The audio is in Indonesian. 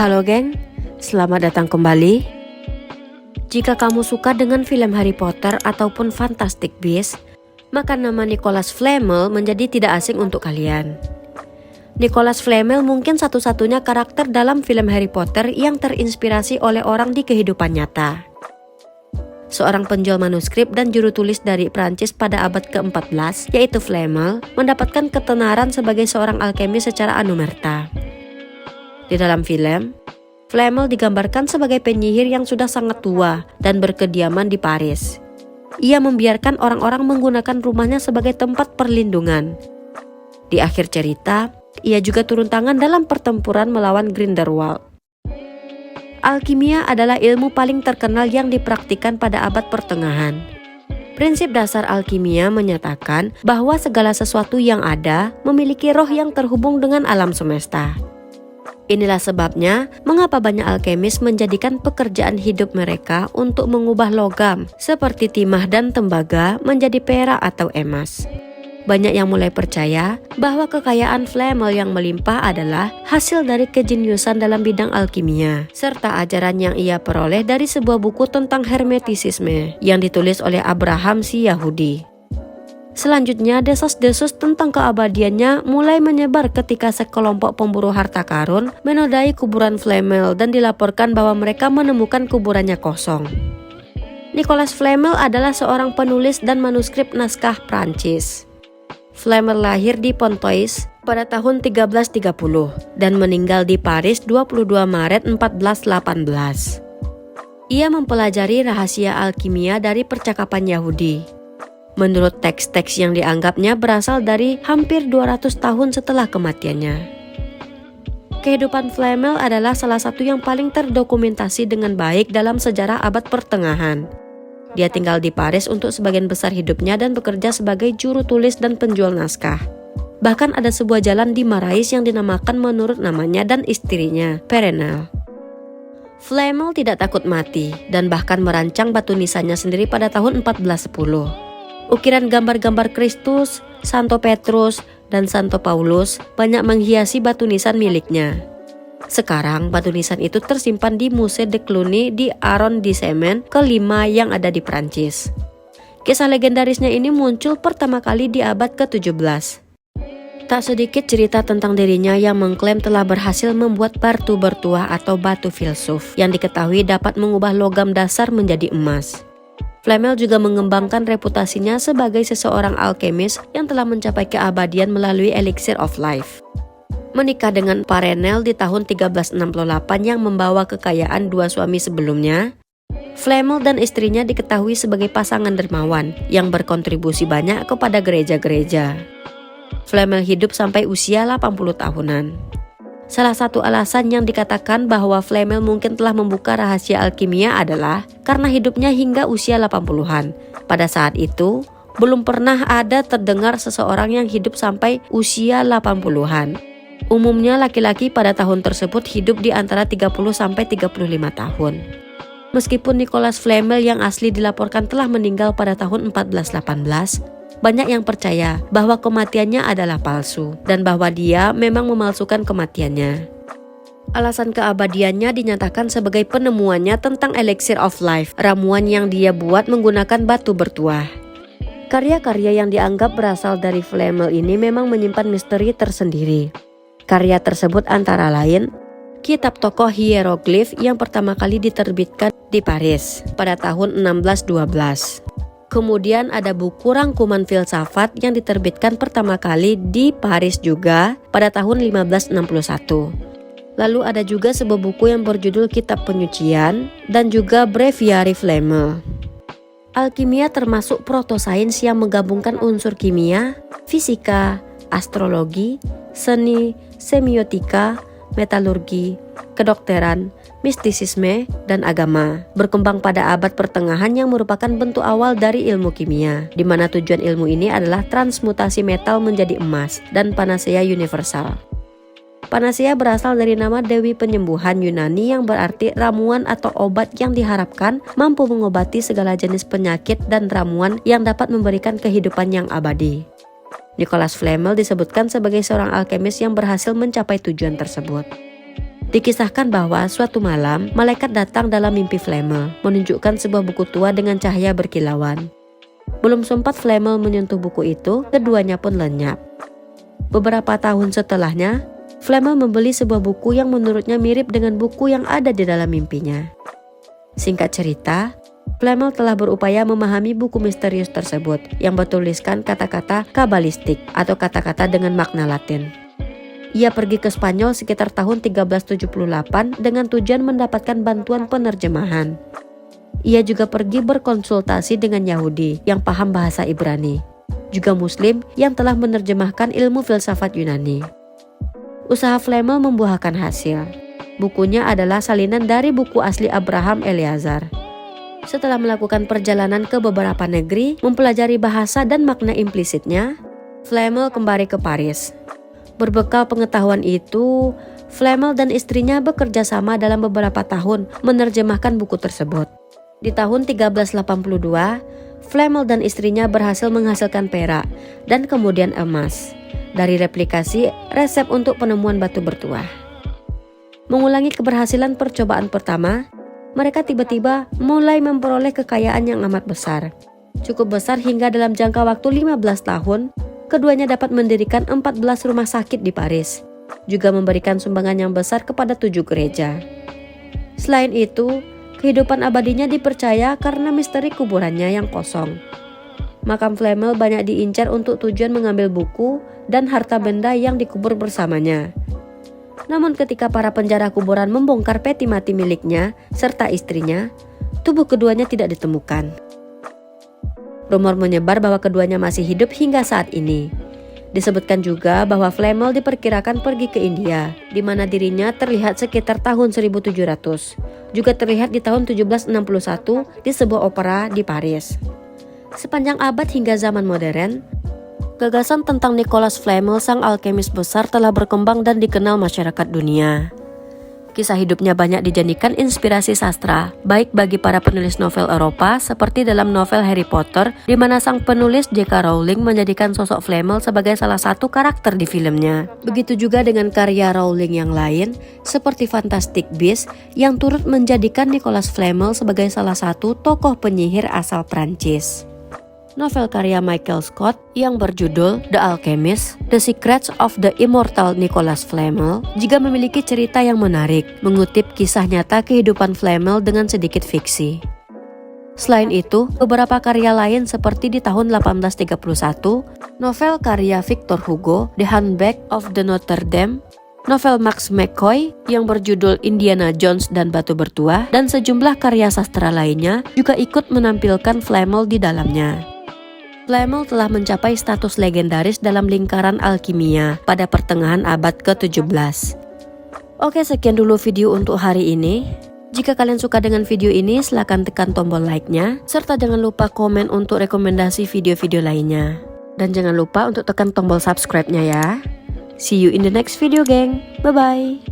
Halo geng, selamat datang kembali. Jika kamu suka dengan film Harry Potter ataupun Fantastic Beasts, maka nama Nicholas Flamel menjadi tidak asing untuk kalian. Nicholas Flamel mungkin satu-satunya karakter dalam film Harry Potter yang terinspirasi oleh orang di kehidupan nyata. Seorang penjual manuskrip dan juru tulis dari Prancis pada abad ke-14, yaitu Flamel, mendapatkan ketenaran sebagai seorang alkemis secara anumerta. Di dalam film, Flamel digambarkan sebagai penyihir yang sudah sangat tua dan berkediaman di Paris. Ia membiarkan orang-orang menggunakan rumahnya sebagai tempat perlindungan. Di akhir cerita, ia juga turun tangan dalam pertempuran melawan Grindelwald. Alkimia adalah ilmu paling terkenal yang dipraktikkan pada abad pertengahan. Prinsip dasar alkimia menyatakan bahwa segala sesuatu yang ada memiliki roh yang terhubung dengan alam semesta. Inilah sebabnya mengapa banyak alkemis menjadikan pekerjaan hidup mereka untuk mengubah logam seperti timah dan tembaga menjadi perak atau emas. Banyak yang mulai percaya bahwa kekayaan Flamel yang melimpah adalah hasil dari kejeniusan dalam bidang alkimia, serta ajaran yang ia peroleh dari sebuah buku tentang hermetisisme yang ditulis oleh Abraham si Yahudi. Selanjutnya, desas-desus tentang keabadiannya mulai menyebar ketika sekelompok pemburu harta karun menodai kuburan Flamel dan dilaporkan bahwa mereka menemukan kuburannya kosong. Nicholas Flamel adalah seorang penulis dan manuskrip naskah Prancis. Flamel lahir di Pontoise pada tahun 1330 dan meninggal di Paris 22 Maret 1418. Ia mempelajari rahasia alkimia dari percakapan Yahudi. Menurut teks-teks yang dianggapnya berasal dari hampir 200 tahun setelah kematiannya. Kehidupan Flamel adalah salah satu yang paling terdokumentasi dengan baik dalam sejarah abad pertengahan. Dia tinggal di Paris untuk sebagian besar hidupnya dan bekerja sebagai juru tulis dan penjual naskah. Bahkan ada sebuah jalan di Marais yang dinamakan menurut namanya dan istrinya, Perenelle. Flamel tidak takut mati dan bahkan merancang batu nisannya sendiri pada tahun 1410. Ukiran gambar-gambar Kristus, Santo Petrus, dan Santo Paulus banyak menghiasi batu nisan miliknya. Sekarang batu nisan itu tersimpan di Musée de Cluny di Arrondissement ke-5 yang ada di Prancis. Kisah legendarisnya ini muncul pertama kali di abad ke-17. Tak sedikit cerita tentang dirinya yang mengklaim telah berhasil membuat batu bertuah atau batu filsuf yang diketahui dapat mengubah logam dasar menjadi emas. Flamel juga mengembangkan reputasinya sebagai seseorang alkemis yang telah mencapai keabadian melalui elixir of life. Menikah dengan Perenelle di tahun 1368 yang membawa kekayaan dua suami sebelumnya, Flamel dan istrinya diketahui sebagai pasangan dermawan yang berkontribusi banyak kepada gereja-gereja. Flamel hidup sampai usia 80 tahunan. Salah satu alasan yang dikatakan bahwa Flamel mungkin telah membuka rahasia alkimia adalah karena hidupnya hingga usia 80-an. Pada saat itu, belum pernah ada terdengar seseorang yang hidup sampai usia 80-an. Umumnya laki-laki pada tahun tersebut hidup di antara 30 sampai 35 tahun. Meskipun Nicholas Flamel yang asli dilaporkan telah meninggal pada tahun 1418, banyak yang percaya bahwa kematiannya adalah palsu dan bahwa dia memang memalsukan kematiannya. Alasan keabadiannya dinyatakan sebagai penemuannya tentang elixir of life, ramuan yang dia buat menggunakan batu bertuah. Karya-karya yang dianggap berasal dari Flamel ini memang menyimpan misteri tersendiri. Karya tersebut antara lain kitab tokoh hieroglif yang pertama kali diterbitkan di Paris pada tahun 1612. Kemudian ada buku rangkuman filsafat yang diterbitkan pertama kali di Paris juga pada tahun 1561. Lalu ada juga sebuah buku yang berjudul Kitab Penyucian dan juga Breviary Flamel. Alkimia termasuk protosains yang menggabungkan unsur kimia, fisika, astrologi, seni, semiotika, metalurgi, kedokteran, mistisisme, dan agama. Berkembang pada abad pertengahan yang merupakan bentuk awal dari ilmu kimia, di mana tujuan ilmu ini adalah transmutasi metal menjadi emas dan panacea universal. Panacea berasal dari nama Dewi Penyembuhan Yunani yang berarti ramuan atau obat yang diharapkan mampu mengobati segala jenis penyakit dan ramuan yang dapat memberikan kehidupan yang abadi. Nicholas Flamel disebutkan sebagai seorang alkemis yang berhasil mencapai tujuan tersebut. Dikisahkan bahwa suatu malam, malaikat datang dalam mimpi Flamel, menunjukkan sebuah buku tua dengan cahaya berkilauan. Belum sempat Flamel menyentuh buku itu, keduanya pun lenyap. Beberapa tahun setelahnya, Flamel membeli sebuah buku yang menurutnya mirip dengan buku yang ada di dalam mimpinya. Singkat cerita, Flamel telah berupaya memahami buku misterius tersebut yang bertuliskan kata-kata kabalistik atau kata-kata dengan makna Latin. Ia pergi ke Spanyol sekitar tahun 1378 dengan tujuan mendapatkan bantuan penerjemahan. Ia juga pergi berkonsultasi dengan Yahudi yang paham bahasa Ibrani, juga Muslim yang telah menerjemahkan ilmu filsafat Yunani. Usaha Flamel membuahkan hasil. Bukunya adalah salinan dari buku asli Abraham Eleazar. Setelah melakukan perjalanan ke beberapa negeri, mempelajari bahasa dan makna implisitnya, Flamel kembali ke Paris. Berbekal pengetahuan itu, Flamel dan istrinya bekerja sama dalam beberapa tahun menerjemahkan buku tersebut. Di tahun 1382, Flamel dan istrinya berhasil menghasilkan perak dan kemudian emas dari replikasi resep untuk penemuan batu bertuah. Mengulangi keberhasilan percobaan pertama, mereka tiba-tiba mulai memperoleh kekayaan yang amat besar. Cukup besar hingga dalam jangka waktu 15 tahun, keduanya dapat mendirikan 14 rumah sakit di Paris, juga memberikan sumbangan yang besar kepada 7 gereja. Selain itu, kehidupan abadinya dipercaya karena misteri kuburannya yang kosong. Makam Flamel banyak diincar untuk tujuan mengambil buku dan harta benda yang dikubur bersamanya. Namun ketika para penjara kuburan membongkar peti mati miliknya serta istrinya, tubuh keduanya tidak ditemukan. Rumor menyebar bahwa keduanya masih hidup hingga saat ini. Disebutkan juga bahwa Flamel diperkirakan pergi ke India, di mana dirinya terlihat sekitar tahun 1700. Juga terlihat di tahun 1761 di sebuah opera di Paris. Sepanjang abad hingga zaman modern, gagasan tentang Nicholas Flamel, sang alkemis besar, telah berkembang dan dikenal masyarakat dunia. Kisah hidupnya banyak dijadikan inspirasi sastra, baik bagi para penulis novel Eropa seperti dalam novel Harry Potter, di mana sang penulis J.K. Rowling menjadikan sosok Flamel sebagai salah satu karakter di filmnya. Begitu juga dengan karya Rowling yang lain, seperti Fantastic Beasts, yang turut menjadikan Nicholas Flamel sebagai salah satu tokoh penyihir asal Prancis. Novel karya Michael Scott yang berjudul The Alchemist, The Secrets of the Immortal Nicholas Flamel juga memiliki cerita yang menarik, mengutip kisah nyata kehidupan Flamel dengan sedikit fiksi. Selain itu, beberapa karya lain seperti di tahun 1831, novel karya Victor Hugo, The Hunchback of the Notre Dame, novel Max McCoy yang berjudul Indiana Jones dan Batu Bertuah, dan sejumlah karya sastra lainnya juga ikut menampilkan Flamel di dalamnya. Flamel telah mencapai status legendaris dalam lingkaran alkimia pada pertengahan abad ke-17. Oke, sekian dulu video untuk hari ini. Jika kalian suka dengan video ini, silahkan tekan tombol like-nya, serta jangan lupa komen untuk rekomendasi video-video lainnya. Dan jangan lupa untuk tekan tombol subscribe-nya ya. See you in the next video, geng. Bye-bye.